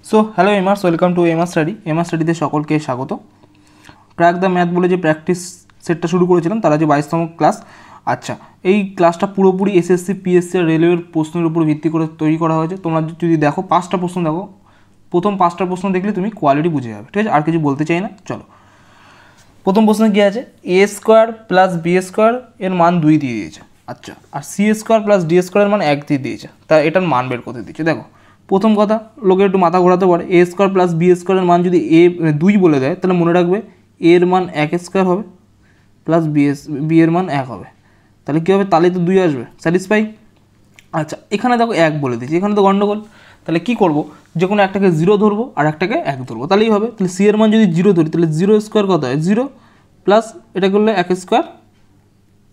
So hello Emars, welcome to Emar study. Emar স্টাডিতে সকলকে স্বাগত। ক্র্যাক দ্য ম্যাথ বলে যে প্র্যাকটিস সেটটা শুরু করেছিলাম তারা যে 22তম ক্লাস। আচ্ছা, এই ক্লাসটা পুরোপুরি এসএসসি, পিএসসি আর রেলওয়ের প্রশ্নের উপর ভিত্তি করে তৈরি করা হয়েছে। তোমরা যদি দেখো 5টা প্রশ্ন দেখো, প্রথম 5টা প্রশ্ন দেখলে তুমি কোয়ালিটি বুঝে যাবে, ঠিক আছে? আর কিছু বলতে চাই না। চলো, প্রথম প্রশ্নে কী আছে? এ স্কোয়ার প্লাস বি স্কোয়ার এর মান 2 দিয়ে দিয়েছে। আচ্ছা, আর সি স্কোয়ার প্লাস ডি স্কোয়ারের মান 1 দিয়ে দিয়েছে। তা এটার মান বের করতে দিয়েছে। দেখো, প্রথম কথা, লোকের একটু মাথা ঘোরাতে পারে। এ স্কোয়ার প্লাস বি স্কোয়ারের মান যদি 2 বলে দেয়, তাহলে মনে রাখবে এর মান 1 স্কোয়ার হবে প্লাস বি এর মান 1 হবে। তাহলে কী হবে? তাহলেই তো 2 আসবে। স্যাটিসফাই? আচ্ছা, এখানে দেখো 1 বলে দিয়েছি, এখানে তো গন্ডগোল। তাহলে কী করবো? যে কোনো একটাকে 0 ধরবো আর একটাকে 1 ধরবো, তাহলেই হবে। তাহলে সি এর মান যদি 0 ধরি, তাহলে 0 স্কোয়ার কত হয়? 0 প্লাস এটা করলে 1 স্কোয়ার।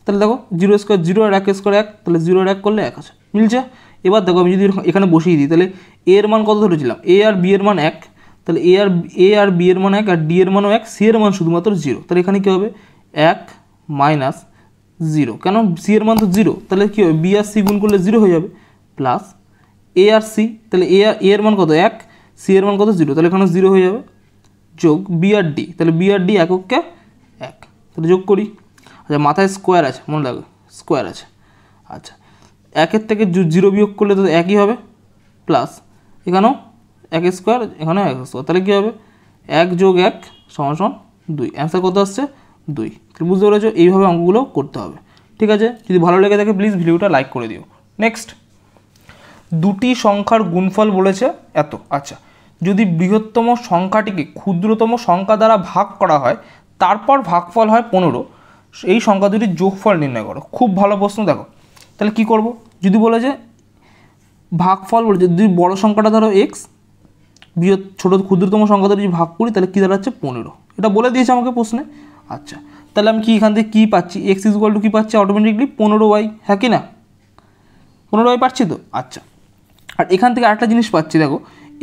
তাহলে দেখো 0 স্কোয়ার 0 আর 1 স্কোয়ার 1, তাহলে 0 আর 1 করলে 1 আছে, মিলছে। এবার দেখো আমি যদি এখানে বসিয়ে দিই, তাহলে এ এর মান কত ধরেছিলাম? এ আর বি এর মান 1, তাহলে এ আর বি এর মান 1 আর ডি এর মানও 1, সি এর মান শুধুমাত্র 0। তাহলে এখানে কী হবে? 1 মাইনাস 0, কেন? সি এর মান তো 0, তাহলে কী হবে? বি আর সি গুণ করলে 0 হয়ে যাবে, প্লাস এ আর সি, তাহলে এ এর মান কত? 1, সি এর মান কত? 0, তাহলে এখানে 0 হয়ে যাবে, যোগ বি আর ডি, তাহলে বি আর ডি এককে 1, তাহলে যোগ করি। আচ্ছা, মাথায় স্কোয়ার আছে, মনে রাখবে স্কোয়ার আছে। আচ্ছা, 1 থেকে 0 বিয়োগ করলে তো 1ই হবে, প্লাস এখানেও 1 স্কোয়ার, এখানেও 1 স্কোয়ার, তাহলে কী হবে? 1 যোগ 1 সমান 2। অ্যান্সার কত আসছে? 2। তুমি বুঝতে পেরেছো? এইভাবে অঙ্কগুলো করতে হবে, ঠিক আছে? যদি ভালো লেগে থাকে প্লিজ ভিডিওটা লাইক করে দিও। নেক্সট, দুটি সংখ্যার গুণফল বলেছে এত। আচ্ছা, যদি বৃহত্তম সংখ্যাটিকে ক্ষুদ্রতম সংখ্যা দ্বারা ভাগ করা হয়, তারপর ভাগফল হয় 15, এই সংখ্যা দুটির যোগফল নির্ণয় করো। খুব ভালো প্রশ্ন। দেখো, তাহলে কি করব? যদি বলে যে ভাগফল বলেছে, যদি বড় সংখ্যাটা ধরো এক্স, ক্ষুদ্রতম সংখ্যা ধরে যদি ভাগ করি, তাহলে কী দাঁড়াচ্ছে? 15। এটা বলে দিয়েছে আমাকে প্রশ্নে। আচ্ছা, তাহলে আমি কি এখান থেকে কী পাচ্ছি? এক্স ইকুয়াল টু কী পাচ্ছি? অটোমেটিকলি 15y, হ্যাঁ কি না? 15y পাচ্ছি তো। আচ্ছা, আর এখান থেকে আরেকটা জিনিস পাচ্ছি, দেখো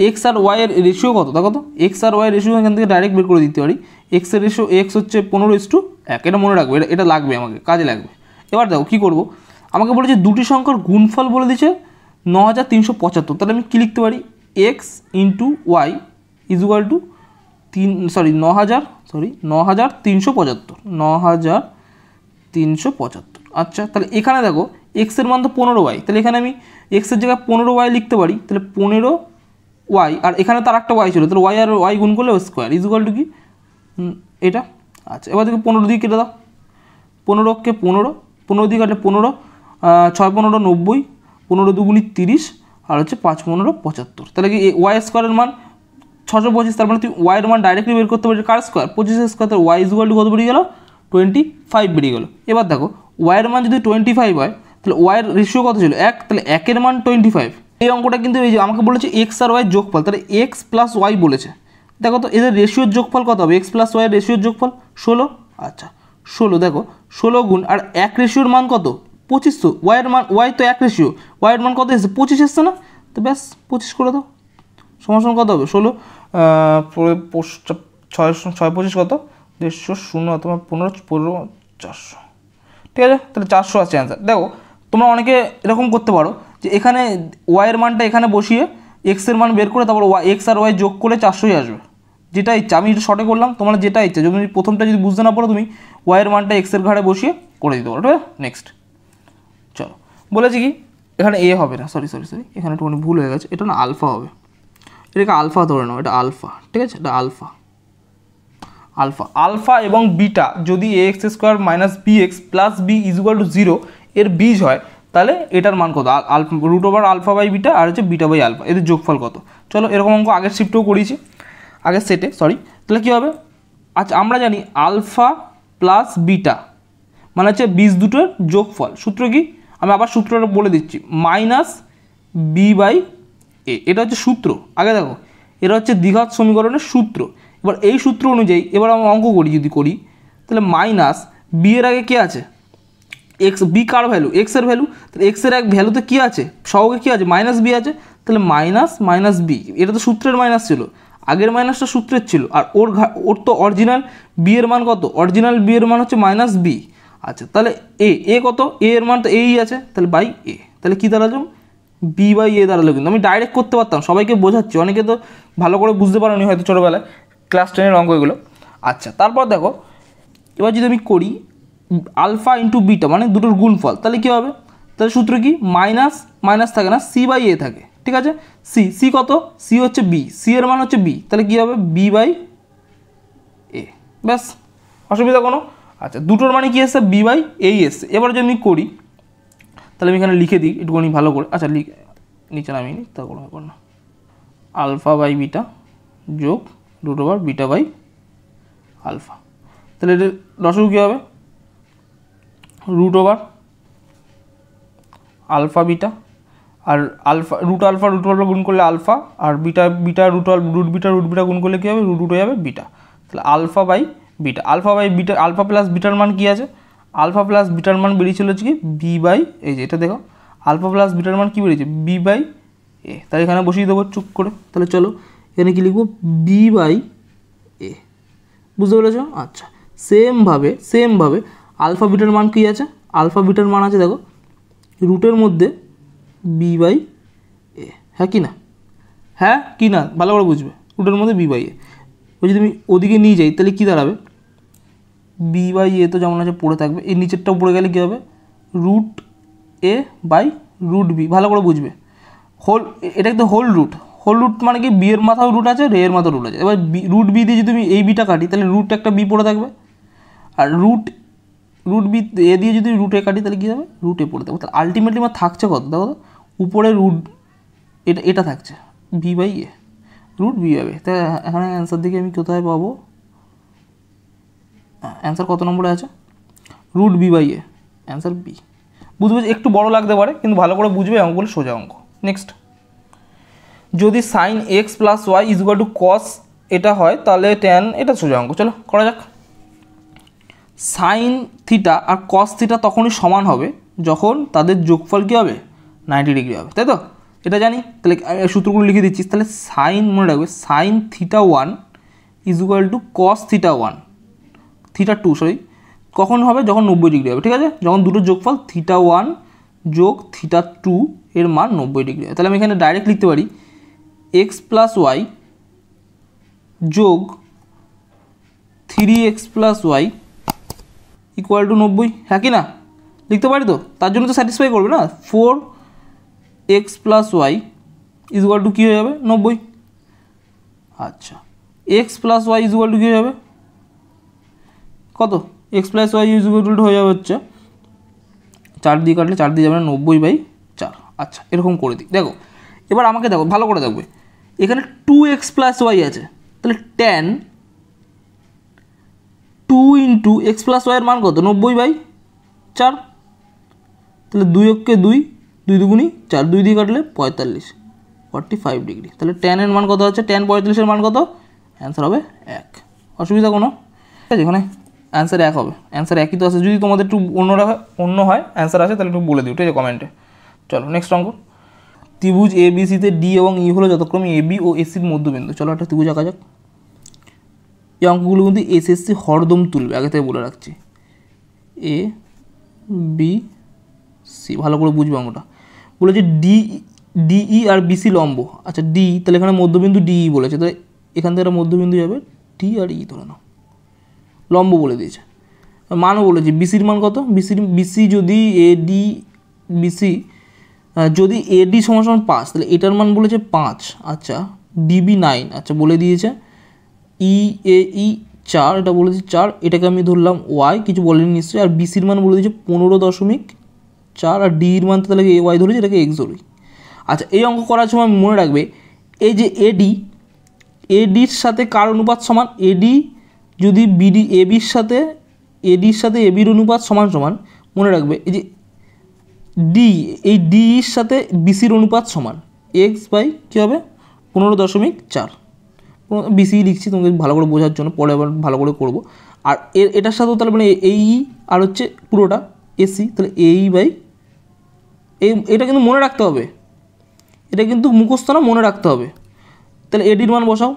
এক্স আর ওয়াই এর রেশিও কত? দেখো তো, এক্স আর ওয়াই রেশিও এখান থেকে ডাইরেক্ট বের করে দিতে পারি। এক্স এর রেশিও, এক্স হচ্ছে 15:1, এটা মনে রাখবে, এটা লাগবে আমাকে, কাজে লাগবে। এবার দেখো কী করবো, আমাকে বলেছে দুটি সংখ্যার গুণফল বলে দিচ্ছে 9375। তাহলে আমি কী লিখতে পারি? X into Y equal to 9375। 9375। আচ্ছা, তাহলে এখানে দেখো এক্সের মান তো 15y, তাহলে এখানে আমি এক্সের জায়গায় 15y লিখতে পারি। তাহলে 15y, আর এখানে তার একটা ওয়াই ছিল, তাহলে ওয়াই আর ওয়াই গুণ করলে স্কোয়ার ইজুয়াল টু কি এটা। আচ্ছা, এবার দেখো 15 দিয়ে কেটে দাও, 15কে 15 দিয়ে কাটলে 15, 6 15 90, 15 দুগুণি 30, আর হচ্ছে 5 15 75। তাহলে কি ওয়াই স্কোয়ারের মান 625। তার মানে তুই ওয়াইয়ের মান ডাইরেক্টলি বের করতে পারছিস কার স্কোয়ার? 25 স্কোয়ার। তাহলে ওয়াই ইজুয়াল টু কত বেরিয়ে গেল? 25 বেরিয়ে গেল। এবার দেখো ওয়াইয়ের মান যদি 25 হয়, তাহলে ওয়াইয়ের রেশিও কত ছিল? 1, তাহলে 1 এর মান 25। এই অঙ্কটা কিন্তু এই যে আমাকে বলেছে এক্স আর ওয়াই যোগফল, তাহলে এক্স প্লাস ওয়াই বলেছে। দেখো তো এদের রেশিওর যোগফল কত হবে? এক্স প্লাস ওয়াইয়ের রেশিওর যোগফল 16। আচ্ছা, 16, দেখো 16 গুণ, আর 1 রেশিওর মান কত? 25। তো ওয়াইয়ের মান, ওয়াই তো 1 রেশিও, ওয়াইয়ের মান কত এসেছে? 25 এসছে না? তো ব্যাস 25 করে দাও, সমান কত হবে? 16 6 25 কত? 150 0 তোমার 15 400, ঠিক আছে? তাহলে 400 আছে অ্যান্সার। দেখো তোমরা অনেকে এরকম করতে পারো যে এখানে ওয়াইয়ের মানটা এখানে বসিয়ে এক্সের মান বের করে তারপর এক্স আর ওয়াই যোগ করে 400ই আসবে, যেটা ইচ্ছা। আমি এটা শর্টে করলাম, তোমরা যেটা ইচ্ছা। যদি প্রথমটা যদি বুঝতে না পারো, তুমি ওয়াইয়ের মানটা এক্সের ঘাড়ে বসিয়ে করে দিতে পারো, ঠিক আছে? নেক্সট, চলো, বলেছি কি এখানে এ হবে না, সরি, এখানে একটুখানি ভুল হয়ে গেছে, এটা না আলফা হবে। এটাকে আলফা ধরে নাও, এটা আলফা, ঠিক আছে? এটা আলফা এবং বিটা যদি A X square minus B X plus B equal to 0 এর বীজ হয়, তাহলে এটার মান কত? Root over alpha by beta আর হচ্ছে বিটা বাই আলফা, এদের যোগফল কত? চলো, এরকম অঙ্ক আগের শিফটেও করিয়েছি, আগের সেটে, সরি। তাহলে কী হবে? আচ্ছা, আমরা জানি আলফা প্লাস বিটা মানে হচ্ছে বীজ দুটোর যোগফল। সূত্র কি? আমি আবার সূত্রটা বলে দিচ্ছি, মাইনাস বি বাই এ, এটা হচ্ছে সূত্র। আগে দেখো, এটা হচ্ছে দ্বিঘাত সমীকরণের সূত্র। এবার এই সূত্র অনুযায়ী এবার আমরা অঙ্ক করি, যদি করি, তাহলে মাইনাস বি এর আগে কী আছে? এক্স। বি কার ভ্যালু? এক্সের ভ্যালু। তাহলে এক্সের এক ভ্যালুতে কী আছে? সহগে কী আছে? মাইনাস বি আছে। তাহলে মাইনাস বি, এটা তো সূত্রের মাইনাস ছিল, আগের মাইনাসটা সূত্রের ছিল। আর ওর তো অরিজিনাল বি এর মান কত? অরিজিনাল বি এর মান হচ্ছে মাইনাস বি। আচ্ছা, তাহলে এ কত? এ এর মান তো এই আছে, তাহলে বাই এ। তাহলে কী দাঁড়ালো? বি বাই এ দাঁড়ালো, কিন্তু আমি ডাইরেক্ট করতে পারতাম, সবাইকে বোঝাচ্ছি, অনেকে তো ভালো করে বুঝতে পারোনি হয়তো ছোটোবেলায় ক্লাস 10-এর অঙ্ক এগুলো। আচ্ছা, তারপর দেখো এবার যদি আমি করি আলফা ইন্টু বিটা মানে দুটোর গুণফল, তাহলে কী হবে? তাহলে সূত্র কি? মাইনাস মাইনাস থাকে না, সি বাই এ থাকে, ঠিক আছে? সি কত? সি হচ্ছে বি, সি এর মান হচ্ছে বি, তাহলে কী হবে? বি বাই এ, ব্যাস, অসুবিধা কোনো? আচ্ছা, দুটোর মানে কী এসছে? বি বাই এই এসছে। এবার যদি আমি করি তাহলে আমি এখানে লিখে দিই একটুখানি ভালো করে। আচ্ছা, নিচে নামিয়ে নিই, তা কোনো ব্যাপার না। আলফা বাই বিটা যোগ root over beta by alpha, তাহলে এটা লসাগু কী হবে? রুট ওভার আলফা বিটা, আর আলফা রুট গুণ করলে আলফা, আর বিটা রুট বিটা গুণ করলে কী হবে? রুট হয়ে যাবে বিটা। তাহলে alpha by beta, alpha plus বিটার মান কী আছে? আলফা প্লাস বিটার মান বেরিয়েছিল হচ্ছে কি বি বাই, এই যে এটা দেখো আলফা প্লাস বিটার মান কী বেরিয়েছে? বি বাই এ। তাহলে এখানে বসিয়ে দেবো চুপ করে। তাহলে চলো এখানে কী লিখবো? বি বাই এ, বুঝতে পেরেছ? আচ্ছা, সেমভাবে আলফা বিটার মান কী আছে? আলফা বিটার মান আছে দেখো রুটের মধ্যে বি বাই এ, হ্যাঁ কি না? হ্যাঁ কি না? ভালো করে বুঝবে, রুটের মধ্যে বি বাই এ। ওই যদি আমি ওদিকে নিয়ে যাই তাহলে কী দাঁড়াবে? বি বাই এ তো যেমন আছে পড়ে থাকবে, এই নিচেরটাও পড়ে গেলে কী হবে? Root A by root B, ভালো করে বুঝবে। এটা কিন্তু হোল রুট মানে কি? বি এর মাথাও রুট আছে, রে এর মাথাও রুট আছে। এবার রুট বি দিয়ে যদি আমি এই বিটা কাটি তাহলে রুট একটা বি পড়ে থাকবে, আর রুট বি এ দিয়ে যদি রুট এ কাটি তাহলে কী হবে? রুট এ পড়ে থাকবে। তাহলে আলটিমেটলি আমার থাকছে কত? দেখো তো উপরে রুট এটা থাকছে B by A, root B by A. তাই এখানে অ্যান্সার দিকে আমি কোথায় পাবো? অ্যান্সার কত নম্বরে আছে? Root B by A, answer B. বুঝবে, একটু বড় লাগতে পারে কিন্তু ভালো করে বুঝবে, অঙ্কগুলো সোজা অঙ্ক। নেক্সট, যদি sine X plus Y is equal to cos এটা হয় তাহলে ট্যান, এটা সোজা অঙ্ক, চলো করা যাক। সাইন থিটা আর কস থিটা তখনই সমান হবে যখন তাদের যোগফল কী হবে? 90 ডিগ্রি হবে, তাই তো? এটা জানি। তাহলে সূত্রগুলো লিখে দিচ্ছি। তাহলে সাইন, মনে রাখবে, sine theta 1 is equal to cos theta 1, theta 2 sorry, কখন হবে? যখন 90 ডিগ্রি হবে, ঠিক আছে? যখন দুটো যোগফল থিটা 1 যোগ থিটা 2 এর মান 90 ডিগ্রি হয়। তাহলে আমি এখানে ডাইরেক্ট লিখতে পারি এক্স প্লাস ওয়াই যোগ 3x plus Y equal to 90, হ্যাঁ কি না? লিখতে পারি তো? তার জন্য তো স্যাটিসফাই করবে না। 4x plus Y is equal to কী হয়ে যাবে? 90। আচ্ছা, X plus Y is equal to কী হয়ে যাবে? কত? X plus Y is equal to হয়ে যাবে হচ্ছে 4 দিয়ে কাটলে 4 দিয়ে যাবে না, 90/4। আচ্ছা, এরকম করে দিই। দেখো এবার আমাকে দেখো ভালো করে দেখবে, এখানে 2x প্লাস ওয়াই আছে, তাহলে ট্যান 2 ইন্টু এক্স প্লাস ওয়াইয়ের মান কত? 90/4। তাহলে 2 অক্ষে 2, 2 দুগুণি 4, 2 দিয়ে কাটলে 45 ডিগ্রি। তাহলে ট্যানের মান কত আছে? ট্যান 45-এর মান কত? অ্যান্সার হবে 1। অসুবিধা কোনো? ঠিক আছে, এখানে অ্যান্সার 1 হবে। অ্যান্সার একই তো আছে। যদি তোমাদের একটু অন্য হয় অ্যান্সার আছে তাহলে একটু বলে দিও, ঠিক আছে, কমেন্টে। চলো নেক্সট অঙ্ক। ত্রিভুজ এ বি সিতে ডি এবং ই হলো যথাক্রমে এ বি ও এসির মধ্যবিন্দু। চলো একটা ত্রিভুজ আঁকা যাক। এই অঙ্কগুলো কিন্তু এসএসসি হরদম তুলবে, আগে থেকে বলে রাখছি। এ বি সি, ভালো করে বুঝবে অঙ্কটা। বলেছে ডিই আর বিসি লম্ব। আচ্ছা ডি, তাহলে এখানে মধ্যবিন্দু ডিই বলেছে, তাহলে এখান থেকে একটা মধ্যবিন্দু যাবে ডি আর ই ধরে নাও, লম্ব বলে দিয়েছে। মানও বলেছে বিসির মান কত? বিসি যদি এডি বিসি যদি এডি সমান 5 তাহলে এটার মান বলেছে 5। আচ্ছা ডিবি 9, আচ্ছা বলে দিয়েছে। ই 4, এটা বলেছে 4, এটাকে আমি ধরলাম ওয়াই, কিছু বলেনি নিশ্চয়ই। আর বিসির মান বলে দিয়েছে 15.4, আর ডির মান তাহলে এ ওয়াই ধরেছি, এটাকে এক্স ধরি। আচ্ছা এই অঙ্ক করার সময় মনে রাখবে এই যে এডির সাথে কার অনুপাত সমান? এডি যদি এডির সাথে এবির অনুপাত সমান, মনে রাখবে এই যে ডি, এই ডির সাথে বিসির অনুপাত সমান, এক্স বাই কী হবে? 15.4। বিসি লিখছি তোমাদের ভালো করে বোঝার জন্য, পরে আবার ভালো করে করবো। আর এটার সাথেও তাহলে মানে এই আর হচ্ছে পুরোটা এসি, তাহলে এটা কিন্তু মনে রাখতে হবে, এটা কিন্তু মুখস্থ না, মনে রাখতে হবে। তাহলে এডির মান বসাও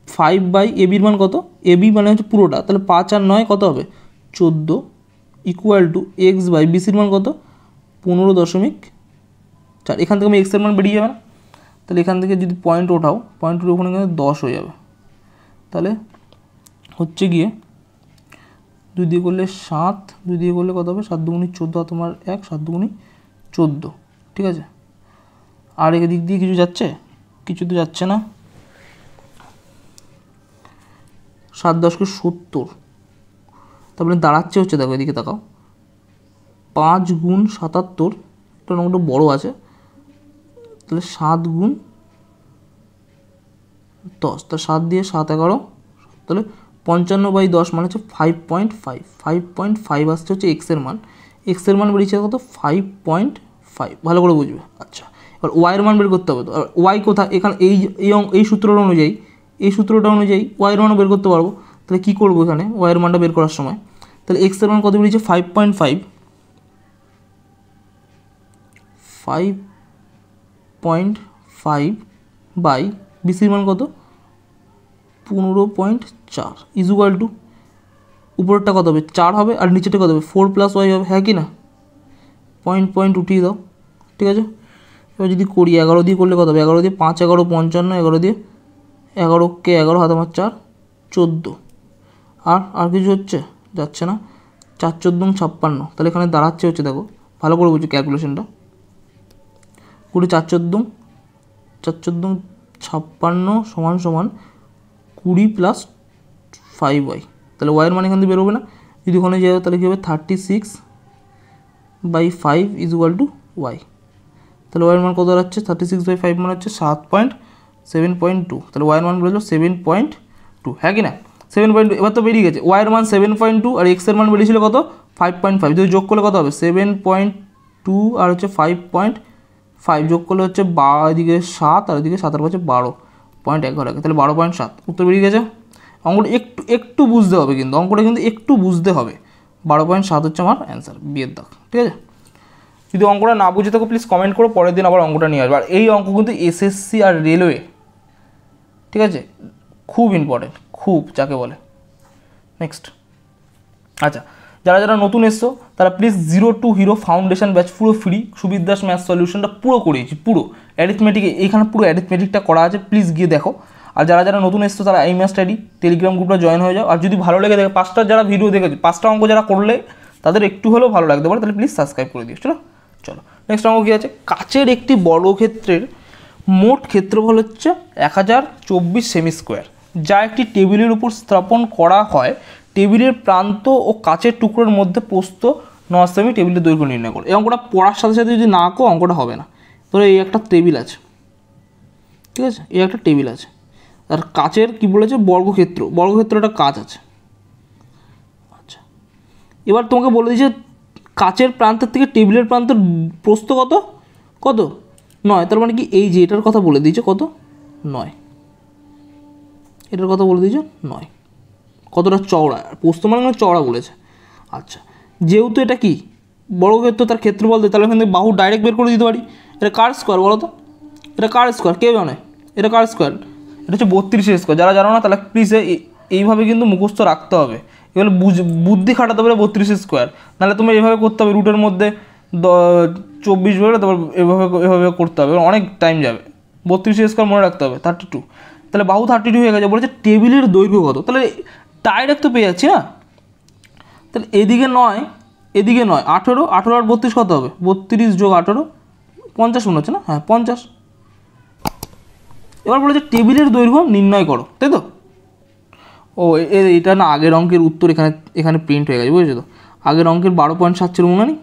5 এবির মান কত? এবি মানে হচ্ছে পুরোটা, তাহলে 5 আর 9 কত হবে? 14 ইকুয়াল টু এক্স বাই বিসির মান কত? 15.4। 4, এখান থেকে আমি এক্সের মান বেরিয়ে যাবে না, তাহলে এখান থেকে যদি পয়েন্ট ওঠাও, পয়েন্ট উঠে ওখানে কিন্তু 10 হয়ে যাবে। তাহলে হচ্ছে গিয়ে 2 দিয়ে করলে 7, 2 দিয়ে করলে কত হবে, 7 দুগুণি 14 তোমার 1, 7 দুগুণি 14, ঠিক আছে। আর এদিক দিয়ে কিছু যাচ্ছে, কিছু তো যাচ্ছে না। 7 10 কে 70, তারপরে দাঁড়াচ্ছে হচ্ছে, দেখো এদিকে তাকাও, 5 গুণ 77, এটা নম্বরটা বড় আছে, তাহলে 7 গুণ 10, তা 7 দিয়ে 7 11, তাহলে 55/10 মানে হচ্ছে 5.5, 5.5 আসছে হচ্ছে এক্সের মান। এক্সের মান বেরিয়েছে কত, 5.5, ভালো করে বুঝবে। আচ্ছা, এবার ওয়াইয়ের মান বের করতে হবে। তো ওয়াই কোথায়, এখানে এই সূত্রটা অনুযায়ী, ওয়াইয়ের মানও বের করতে পারবো। তাহলে কী করবো এখানে ওয়াইয়ের মানটা বের করার সময়, তাহলে এক্সের মান কত বেরিয়েছে, 5.5, 5.5 বাই বিসির মান কত, 15.4 ইজুয়াল টু, উপরেরটা কত হবে 4 হবে, আর নিচেটা কত হবে 4 + y হবে, হ্যাঁ কি না, পয়েন্ট উঠিয়ে দাও, ঠিক আছে। এবার যদি করি 11 দিয়ে করলে কত হবে, 11 দিয়ে 5 11 55, 11 দিয়ে 11 কে 11 হাতে আমার 4 14, আর কিছু হচ্ছে, যাচ্ছে না, 4 14 56, তাহলে এখানে দাঁড়াচ্ছে হচ্ছে, দেখো ভালো করে বুঝো ক্যালকুলেশনটা, 20 4 14 56 সমান 20 + 5y, তাহলে ওয়াইয়ের মান এখান থেকে বেরোবে না, যদি ওখানে যাবে তাহলে কী হবে 36/5 ইজুয়াল টু ওয়াই। তাহলে ওয়াইয়ের মান কত দাঁড়াচ্ছে, 36/5 মানে হচ্ছে 7.2, তাহলে ওয়াইয়ের মান বেরোলো 7.2, হ্যাঁ কি না 7.2। এবার তো বেরিয়ে গেছে ওয়াইয়ের মান 7.2, আর এক্সের মান বেরিয়েছিল কত 5.5, যদি যোগ করলে কত হবে 7.2 আর হচ্ছে 5.5 যোগ করলে হচ্ছে এদিকে 7 আর এদিকে 7 আর 5 12.1, তাহলে 12.7 উত্তর বেরিয়ে গেছে। অঙ্কটা একটু বুঝতে হবে, কিন্তু অঙ্কটা কিন্তু একটু বুঝতে হবে। 12.7 হচ্ছে আমার অ্যান্সার, বিয়ের দাগ, ঠিক আছে। যদি অঙ্কটা না বুঝে থাকো প্লিজ কমেন্ট করো, পরের দিন আবার অঙ্কটা নিয়ে আসবে। আর এই অঙ্ক কিন্তু এসএসসি আর রেলওয়ে, ঠিক আছে, খুব ইম্পর্টেন্ট, খুব যাকে বলে। নেক্সট, আচ্ছা, যারা নতুন এসছো তারা please 0 to Hero foundation batch পুরো ফ্রি, সুবির দাস ম্যাথ সলিউশনটা পুরো করিয়েছি, পুরো অ্যারিথমেটিক, এইখানে পুরো অ্যারিথমেটিকটা করা আছে, প্লিজ গিয়ে দেখো। আর যারা নতুন এসছো তারা এই ম্যাথ স্টাডি টেলিগ্রাম গ্রুপটা জয়েন হয়ে যাও। আর যদি ভালো লেগে দেখে 5টা যারা ভিডিও দেখেছে, 5টা অঙ্ক যারা করলে তাদের একটু হলেও ভালো লাগতে পারে, তাহলে প্লিজ সাবস্ক্রাইব করে দিও। চলো নেক্সট অঙ্ক কী আছে, কাচের একটি বর্গক্ষেত্রের মোট ক্ষেত্রফল হচ্ছে 1024 সেমি স্কোয়ার, যা একটি টেবিলের উপর স্থাপন করা হয়। টেবিলের প্রান্ত ও কাচের টুকরোর মধ্যে প্রস্থ 9 সেমি, টেবিলের দৈর্ঘ্য নির্ণয় করো। এই অঙ্কটা পড়ার সাথে সাথে যদি না আঁকো অঙ্কটা হবে না। ধরো এই একটা টেবিল আছে, ঠিক আছে, এই একটা টেবিল আছে, আর কাচের কি বলেছে, বর্গক্ষেত্রটা কাচ আছে। আচ্ছা, এবার তোমাকে বলে দিয়েছে কাচের প্রান্তের থেকে টেবিলের প্রান্তের প্রস্থ কত 9, তার মানে কি এই যে এটার কথা বলে দিয়েছে কত 9, এটার কথা বলে দিয়েছে 9, কতটা চওড়া, প্রস্থ মানে চওড়া বলেছে। আচ্ছা, যেহেতু এটা কি বর্গক্ষেত্র, তার ক্ষেত্রফল দেয়, তাহলে এখান থেকে বাহু ডাইরেক্ট বের করে দিতে পারি। এটা কার স্কোয়ার বলো তো, এটা কার স্কোয়ার, কে জানে, এটা কার স্কোয়ার, এটা হচ্ছে 32 স্কোয়ার। যারা জানো না তাহলে প্লিজ এইভাবে কিন্তু মুখস্থ রাখতে হবে, এগুলো বুদ্ধি খাটাতে পারে 32 স্কোয়ার, নাহলে তুমি এভাবে করতে হবে, রুটের মধ্যে 24 বেরোলে তারপর এভাবে করতে হবে, অনেক টাইম যাবে। 32 স্কোয়ার মনে রাখতে হবে, 32, তাহলে বাহু 32 হয়ে গেছে। বলেছে টেবিলের দৈর্ঘ্য কত, তাহলে ডাইরেক্ট তো পেয়ে যাচ্ছি না, তাহলে এদিকে 9 এদিকে 9, 18 আর 32 কত হবে, 32 যোগ 18 50 মনে হচ্ছে না, হ্যাঁ 50। এবার বলেছে টেবিলের দৈর্ঘ্য নির্ণয় করো, তাই তো। ও এটা না আগের অঙ্কের উত্তর এখানে প্রিন্ট হয়ে গেছে, বুঝেছো তো। আগের অঙ্কের 12.7 ছিল মনে নেই,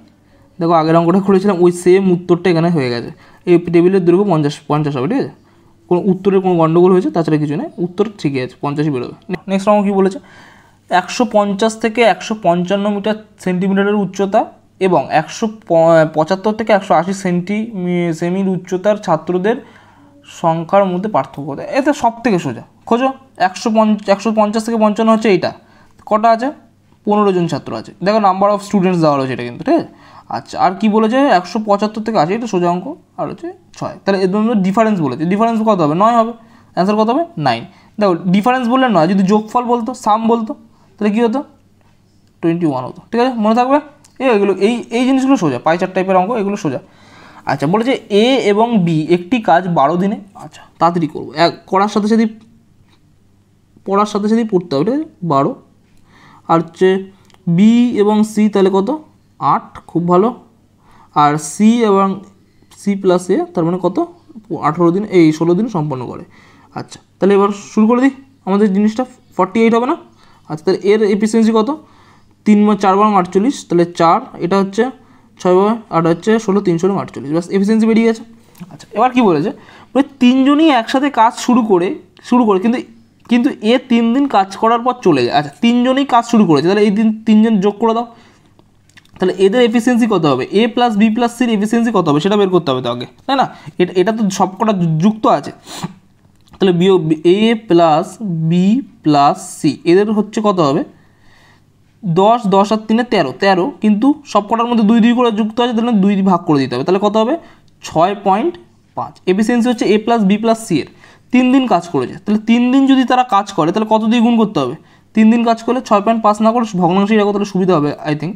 দেখো আগের অঙ্কটা করেছিলাম, ওই সেম উত্তরটা এখানে হয়ে গেছে। এই টেবিলের দৈর্ঘ্য 50 হবে, ঠিক আছে, কোনো উত্তরের কোনো গণ্ডগোল হয়েছে, তাছাড়া কিছু নেই, উত্তর ঠিকই আছে, 50ই বেরোবে। নেক্সট অঙ্ক কী বলেছে, 150 থেকে 155 সেন্টিমিটারের উচ্চতা এবং 175 থেকে 180 সেমির উচ্চতার ছাত্রদের সংখ্যার মধ্যে পার্থক্য দেয়। এতে সব থেকে সোজা, খোঁজো 150 থেকে 55 হচ্ছে এইটা, কটা আছে 15 জন ছাত্র আছে, দেখো নাম্বার অফ স্টুডেন্টস দেওয়া রয়েছে এটা কিন্তু, ঠিক আছে। আচ্ছা, আর কি বলেছে 175 থেকে 80, এটা সোজা অঙ্ক, আর হচ্ছে 6, তাহলে এর মধ্যে ডিফারেন্স বলেছে, ডিফারেন্স কত হবে 9 হবে, অ্যান্সার কত হবে 9। দেখো ডিফারেন্স বললে 9, যদি যোগফল বলতো, সাম বলতো, তাহলে কী হতো 21 হতো, ঠিক আছে, মনে থাকবে। এগুলো এই জিনিসগুলো সোজা, পাই চার্ট টাইপের অঙ্ক, এগুলো সোজা। আচ্ছা বলেছে এ এবং বি একটি কাজ 12 দিনে, আচ্ছা তাড়াতাড়ি করবো, করার সাথে সাথে পড়ার সাথে সাথেই পড়তে হবে, ঠিক আছে 12। আর হচ্ছে বি এবং সি তাহলে কত 8, খুব ভালো। আর সি এবং সি প্লাস এ তার মানে কত 18 দিন, এই 16 দিন সম্পন্ন করে। আচ্ছা তাহলে এবার শুরু করে দিই আমাদের জিনিসটা, 48 হবে না? আচ্ছা তাহলে এর এফিসিয়েন্সি কত 3 4 বার 48, তাহলে 4, এটা হচ্ছে 6 বার 8 হচ্ছে 16, 3 16 48, ব্যাস এফিসিয়েন্সি বেরিয়ে গেছে। আচ্ছা এবার কী বলেছে, তিনজনই একসাথে কাজ শুরু করে কিন্তু এ 3 দিন কাজ করার পর চলে যায়। আচ্ছা তিনজনেই কাজ শুরু করেছে, তাহলে এই দিন 3 জন যোগ করে দাও, তাহলে এদের এফিসিয়েন্সি কত হবে, এ প্লাস বি প্লাস সির এফিসিয়েন্সি কত হবে সেটা বের করতে হবে তো আগে, তাই না? এটা তো সবকটা যুক্ত আছে, তাহলে এ প্লাস বি প্লাস সি এদের হচ্ছে কত হবে 10, 10 আর 3 13, কিন্তু সবকটার মধ্যে 2 2 করে যুক্ত আছে, তাহলে 2 ভাগ করে দিতে হবে, তাহলে কত হবে 6.5। এফিসিয়েন্সি হচ্ছে এ প্লাস বি প্লাস সি এর, 3 দিন কাজ করেছে, তাহলে 3 দিন যদি তারা কাজ করে তাহলে কত দিয়ে গুণ করতে হবে, 3 দিন কাজ করলে 6.5 না করে ভগ্নাংশে রাখো, তাহলে সুবিধা হবে আই থিঙ্ক।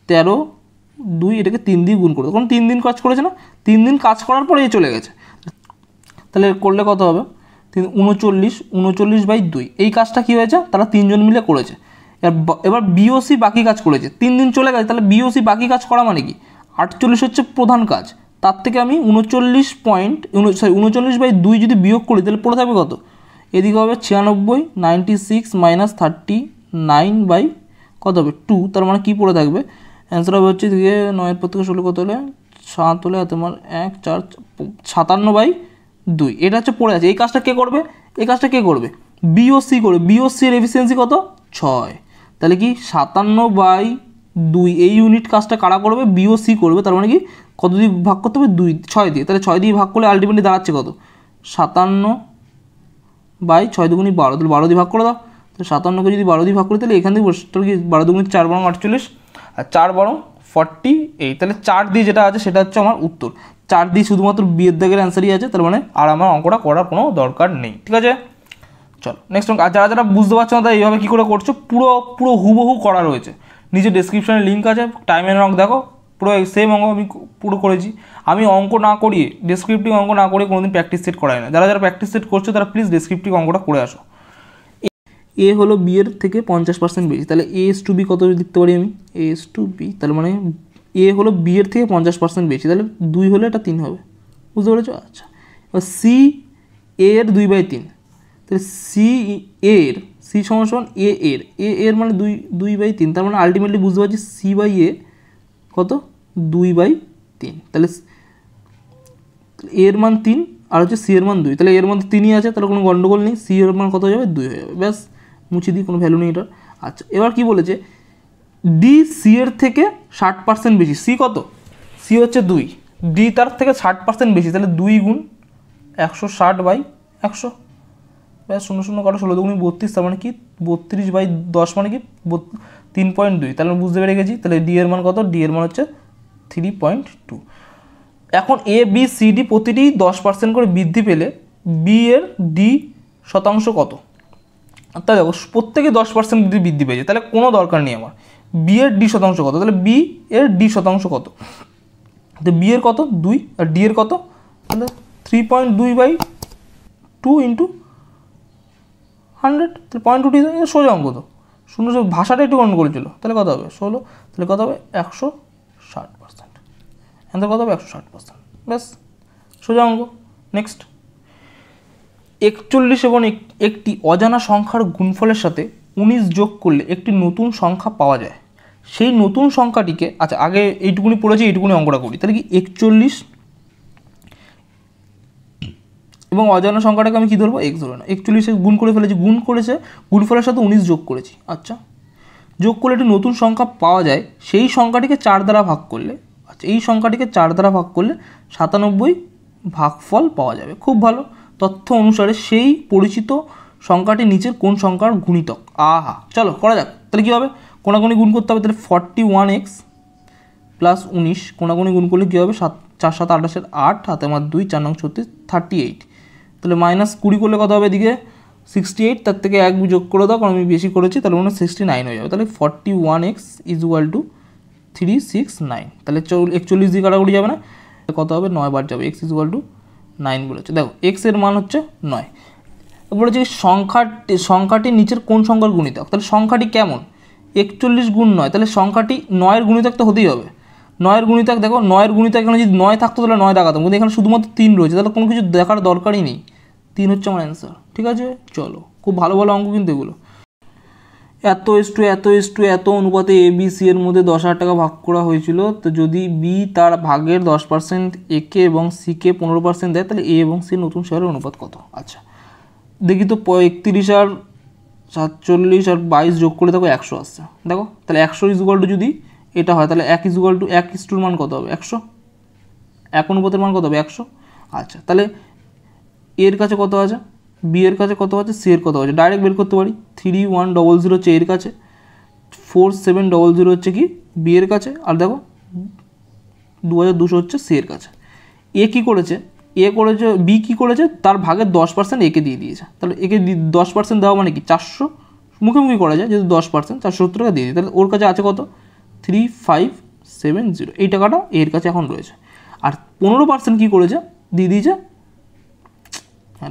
13, 2 এটাকে 3 দিয়ে গুণ করতে, কারণ 3 দিন কাজ করেছে না, 3 দিন কাজ করার পরে এ চলে গেছে, তাহলে করলে কত হবে 39/2। এই কাজটা কী হয়েছে, তারা 3 জন মিলে করেছে। এবার বিওসি বাকি কাজ করেছে, 3 দিন চলে গেছে, তাহলে বিওসি বাকি কাজ করা মানে কি 48 হচ্ছে প্রধান কাজ, তার থেকে আমি 39/2 যদি বিয়োগ করি তাহলে পড়ে থাকবে কত, এদিকে হবে 96, 96 মাইনাস 39 কত হবে 2, তার মানে কী পড়ে থাকবে অ্যান্সার হবে হচ্ছে এদিকে 9 পর থেকে 16 কত হলে 7 হলে তোমার 1 4 57/2, এটা হচ্ছে পড়ে আছে। এই কাজটা কে করবে, এই কাজটা কে করবে বিওসি করবে, বিওসি এর এফিসিয়েন্সি কত 6, তাহলে কি 57/2 এই ইউনিট কাজটা কারা করবে বিওসি করবে, তার মানে কি কত দিয়ে ভাগ করতে হবে 6 দিয়ে, তাহলে 6 দিয়ে ভাগ করলে আলটিমেটলি দাঁড়াচ্ছে কত 57/6 দুগুণি 12, তাহলে 12 দিয়ে ভাগ করে দাও, তাহলে 57কে যদি 12 দিয়ে ভাগ করি তাহলে এখান থেকে বসে কি 12 দুগুণি 4 বরং 48 আর 4 বরং 48, তাহলে 4 দিয়ে যেটা আছে সেটা হচ্ছে আমার উত্তর, 4 দিয়ে শুধুমাত্র বিয়ের দাগের অ্যান্সারই আছে, তার মানে আর আমার অঙ্কটা করার কোনো দরকার নেই, ঠিক আছে। চলো নেক্সট অঙ্ক। আর যারা বুঝতে পারছো না তারা এইভাবে কী করে করছো, পুরো হুবহু করা রয়েছে, নিচে ডেসক্রিপশনে লিঙ্ক আছে, টাইমের অঙ্ক দেখো, পুরো সেম অঙ্ক আমি পুরো করেছি। আমি অঙ্ক না করিয়ে ডেসক্রিপটিভ অঙ্ক না করিয়ে কোনোদিন প্র্যাকটিস সেট করাই না, যারা প্র্যাকটিস সেট করছো তারা প্লিজ ডেসক্রিপটিভ অঙ্কটা করে আসো। এ হলো বি এর থেকে 50% বেশি, তাহলে A/B কত লিখতে পারি আমি A/B, তাহলে মানে এ হলো বি এর থেকে 50% বেশি, তাহলে 2 হলে এটা 3 হবে, বুঝতে পেরেছো? আচ্ছা এবার সি এর 2/3, তাহলে সি সমান এ এর মানে 2/3, তার মানে আলটিমেটলি বুঝতে পারছি C/A কত 2/3, তাহলে এর মান 3 আর হচ্ছে সি এর মান 2, তাহলে এর মধ্যে 3ই আছে, তাহলে কোনো গন্ডগোল নেই, সি এর মান কত হয়ে যাবে 2 হয়ে যাবে, ব্যাস মুছে দিই, কোনো ভ্যালু নেই এটার। আচ্ছা এবার কি বলেছে ডি সি এর থেকে 60% বেশি, সি কত সি হচ্ছে 2, ডি তার থেকে 60% বেশি, তাহলে 2 গুণ 160/100, ব্যাস 0 0 কাটো 16 দুগুণি 32, তার মানে কি 32/10 মানে কি 3.2, তাহলে আমি বুঝতে পেরে গেছি। তাহলে ডি এর মান কত, ডি এর মান হচ্ছে 3.2। এখন এ বি সি ডি প্রতিটি 10% করে বৃদ্ধি পেলে বি এর ডি শতাংশ কত, তাই দেখো প্রত্যেকে 10% বৃদ্ধি পেয়েছে, তাহলে কোনো দরকার নেই আমার বি এর ডি শতাংশ কত, তাহলে বি এর ডি শতাংশ কত, তো বি এর কত 2 আর ডি এর কত, তাহলে 3.2/2 ইন্টু 100, তাহলে 0.2 সোজা অঙ্ক তো, শূন্য ভাষাটা একটু গন্ডগোল ছিল, তাহলে কত হবে 16, তাহলে কত হবে 160%, অ্যান্সার কত হবে 160%, ব্যাস সোজা অঙ্ক। নেক্সট 41 এবং একটি অজানা সংখ্যার গুণফলের সাথে 19 যোগ করলে একটি নতুন সংখ্যা পাওয়া যায়, সেই নতুন সংখ্যাটিকে, আচ্ছা আগে এইটুকুনি পড়েছি, এইটুকুনি অঙ্কটা করি, তাহলে কি 41 এবং অজানা সংখ্যাটাকে আমি কী ধরবো এক্স ধরবো না, 41 গুণ করে ফেলেছি, গুণফলের সাথে 19 যোগ করেছি, আচ্ছা যোগ করলে একটি নতুন সংখ্যা পাওয়া যায়, সেই সংখ্যাটিকে 4 দ্বারা ভাগ করলে, আচ্ছা এই সংখ্যাটিকে 4 দ্বারা ভাগ করলে 97 ভাগফল পাওয়া যাবে, খুব ভালো। তথ্য অনুসারে সেই পরিচিত সংখ্যাটি নিচের কোন সংখ্যার গুণিতক, আহা চলো করা যাক, তাহলে কী হবে কোনাগুনি গুণ করতে হবে, তাহলে 41x প্লাস 19 কোনাগুনি গুণ করলে কী হবে 4 7 28 8 হাতে আমার 2 4 9 36 38, তাহলে -20 করলে কত হবে এদিকে 68, তার থেকে 1 যোগ করে দাও কারণ আমি বেশি করেছি, তাহলে 69 হয়ে যাবে, তাহলে 41x = 369, তাহলে 41 দিয়ে কাটাকুটি যাবে না, কত হবে 9 বার যাবে, এক্স ইকুয়াল টু 9 বলেছে। দেখো এক্স এর মান হচ্ছে 9। বলেছে সংখ্যাটির নিচের কোন সংখ্যার গুণিতক, তাহলে সংখ্যাটি কেমন, 41 গুণ 9, তাহলে সংখ্যাটি 9 এর গুণিতক তো হতেই হবে। 9 এর গুণিতক দেখো, 9 এর গুণিতক এখানে যদি 9 থাকতো তাহলে 9 দেখাতাম, কিন্তু এখানে শুধুমাত্র 3 রয়েছে, তাহলে কোনো কিছু দেখার দরকারই নেই, 3 হচ্ছে আমার অ্যান্সার। ঠিক আছে, চলো, খুব ভালো ভালো অঙ্ক কিন্তু এগুলো। এত অনুপাতে এ বি সি এর মধ্যে 10,000 টাকা ভাগ করা হয়েছিল, তো যদি বি তার ভাগের 10% একে এবং সিকে 15% দেয়, তাহলে এ এবং সি নতুন শেয়ারের অনুপাত কত? আচ্ছা দেখি তো, 31 আর 47 আর 22 যোগ করে দেখো 100 আসছে। দেখো তাহলে 100 ইজুয়াল টু যদি এটা হয়, তাহলে 1 ইজুয়াল টু 1:1 মান কত হবে? 100। 1 অনুপাতের মান কত হবে? 100। আচ্ছা তাহলে এর কাছে কত আছে, বি এর কাছে কত আছে, সি এর কত আছে, ডাইরেক্ট বের করতে পারি। 3100 হচ্ছে এর কাছে, 4700 হচ্ছে কি বি এর কাছে, আর দেখো 2200 হচ্ছে সি এর কাছে। এ কী করেছে, বি কী করেছে, তার ভাগের 10% একে দিয়ে দিয়েছে, তাহলে একে 10% দেওয়া মানে কি 400, মুখোমুখি করা যায় যেহেতু 10%, 470 টাকা দিয়ে দিই, তাহলে ওর কাছে আছে কত 3570, এই টাকাটা এর কাছে এখন রয়েছে। আর 15% কী করেছে, দিয়ে দিয়েছে, হ্যাঁ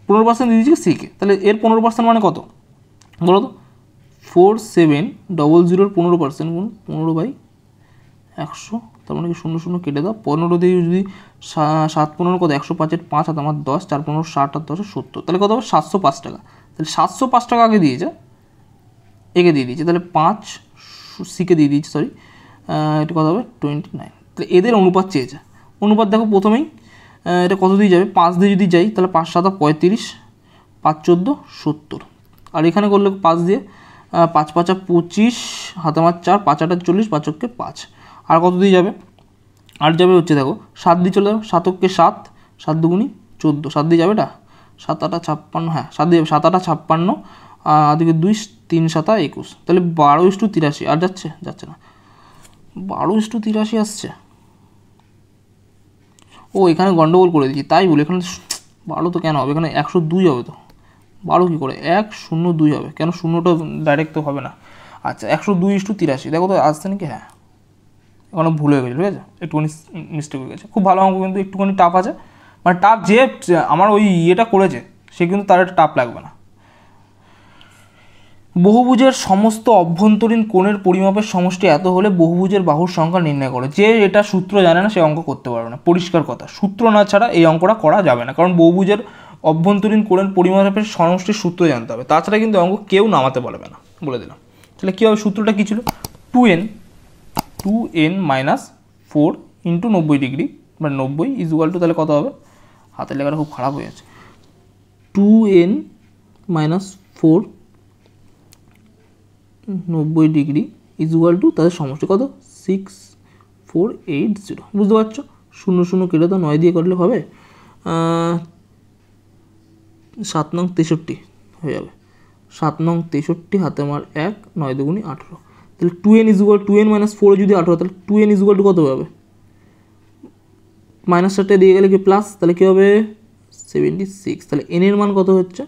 15% দিয়ে দিয়েছে সিকে, তাহলে এর 15% মানে কত বলো তো, 4700 15% গুণ 15/100, তার মানে কি 00 কেটে দাও, 15 দিয়ে যদি 7 15 কত, 105 এর 5 হাত আমার 10, 4 15 60 আর 10 70, তাহলে কত হবে 705 টাকা। তাহলে 705 টাকা আগে দিয়েছে, একে দিয়ে দিয়েছে, তাহলে 5 সিকে দিয়ে দিয়েছে, সরি এটা কত হবে 29। তাহলে এদের অনুপাত চেয়েছে। অনুপাত দেখো প্রথমেই এটা কত দিয়ে যাবে, 5 দিয়ে যদি যাই তাহলে 5 7 35, 5 14 70, আর এখানে করলে 5 দিয়ে 5 5 25 হাতে আমার 4, 5 8 40, 5 কে 5, আর কত দিয়ে যাবে, আর যাবে হচ্ছে দেখো 7 দিয়ে চলে যাবে, 7 কে 7, 7 দুগুণি 14, 7 দিয়ে যাবে এটা 7 8 56, হ্যাঁ 7 দিয়ে 7 8 56, দিকে 2 3 7 21, তাহলে 12:83, আর যাচ্ছে না, 12:83 আসছে। ও এখানে গন্ডগোল করে দিচ্ছি, তাই বলে এখানে 12 তো কেন হবে, এখানে 102 হবে, তো 12 কী করে 102 হবে, কেন শূন্যটা ডাইরেক্ট তো হবে না। আচ্ছা 102:83, দেখো তো আসছে নাকি, হ্যাঁ এখানে ভুল হয়ে গেছে, ঠিক আছে, একটুখানি মিস্টেক হয়ে গেছে। খুব ভালো অঙ্ক কিন্তু একটুখানি টাফ আছে, মানে টাফ যে আমার ওই ইয়েটা করেছে সে কিন্তু তার একটা টাফ লাগবে না। বহুভুজের সমস্ত অভ্যন্তরীণ কোণের পরিমাপের সমষ্টি এত হলে বহুভুজের বাহুর সংখ্যা নির্ণয় করে। যে এটা সূত্র জানে না সে অঙ্ক করতে পারবে না, পরিষ্কার কথা, সূত্র না ছাড়া এই অঙ্কটা করা যাবে না, কারণ বহুভুজের অভ্যন্তরীণ কোণের পরিমাপের সমষ্টির সূত্র জানতে হবে, তাছাড়া কিন্তু অঙ্ক কেউ নামাতে পারবে না, বলে দিলাম। তাহলে কী হবে, সূত্রটা কী ছিল, 2n - 4 × 90 ডিগ্রি, মানে 90 ইজুয়াল টু, তাহলে কত হবে, হাতের লেখাটা খুব খারাপ হয়ে যাচ্ছে, 2n - 4 90 ডিগ্রি ইজুয়াল টু, তাদের সমষ্টি কত 6480, বুঝতে পারছো, 00 কেটে তো 9 দিয়ে করলে হবে, 7 নং 63 হয়ে যাবে, 7 নং 63 হাতে আমার 1, 9 দুগুণি 18, তাহলে 2n - 4 যদি 18, তাহলে 2n ইজুয়াল টু কত হবে, -4টা দিয়ে গেলে কি প্লাস, তাহলে কী হবে 76, তাহলে n এর মান কত হচ্ছে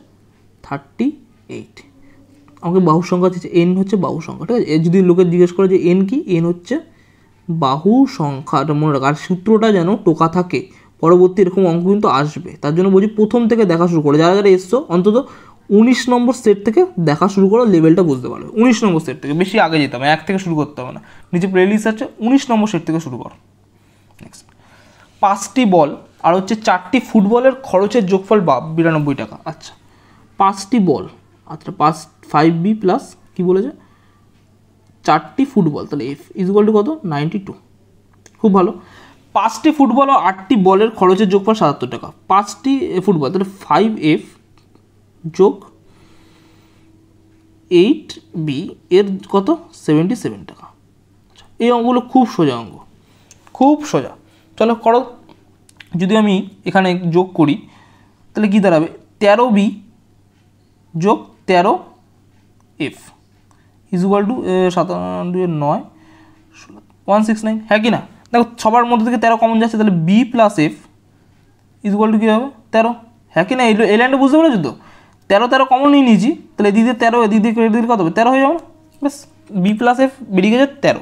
38। আমাকে বাহুর সংখ্যা হচ্ছে n, হচ্ছে বাহু সংখ্যা, ঠিক আছে। যদি লোকে জিজ্ঞেস করে যে n কি, n হচ্ছে বাহু সংখ্যাটা মনে রাখা, আর সূত্রটা যেন টোকা থাকে, পরবর্তী এরকম অঙ্ক কিন্তু আসবে, তার জন্য বলছি প্রথম থেকে দেখা শুরু করে, যারা যারা এসছো অন্তত 19 নম্বর সেট থেকে দেখা শুরু করো, লেভেলটা বুঝতে পারবে। 19 নম্বর সেট থেকে, বেশি আগে যেতে হবে, 1 থেকে শুরু করতে হবে না, নিচে প্লেলিস্ট আছে, 19 নম্বর সেট থেকে শুরু করো। নেক্সট, 5টি বল আর হচ্ছে 4টি ফুটবলের খরচের যোগফল 92 টাকা। আচ্ছা 5টি বল, আচ্ছা 5b প্লাস কী বলেছে 4টি ফুটবল, তাহলে f ইজুয়াল টু কত 92, খুব ভালো। 5টি ফুটবল ও 8টি বলের খরচের যোগফল 77 টাকা। 5টি ফুটবল, তাহলে 5f যোগ 8b এর কত 77 টাকা। আচ্ছা এই অঙ্কগুলো খুব সোজা অঙ্ক, খুব সোজা, চলো করো। যদি আমি এখানে যোগ করি তাহলে কী দাঁড়াবে, 13b যোগ 13f ইজুয়াল টু 7 169, হ্যাঁ কি না, দেখো সবার মধ্যে থেকে 13 কমন যাচ্ছে, তাহলে b plus f equal to কী হবে 13, হ্যাঁ কি না, এই লাইনটা বুঝতে পেরেছো তো, 13 কমন নিয়ে নিয়েছি, তাহলে এদিকে 13 এদিকে কত হবে 13 হয়ে যাবে না, ব্যাস b প্লাস f বেরিয়ে গেছে 13।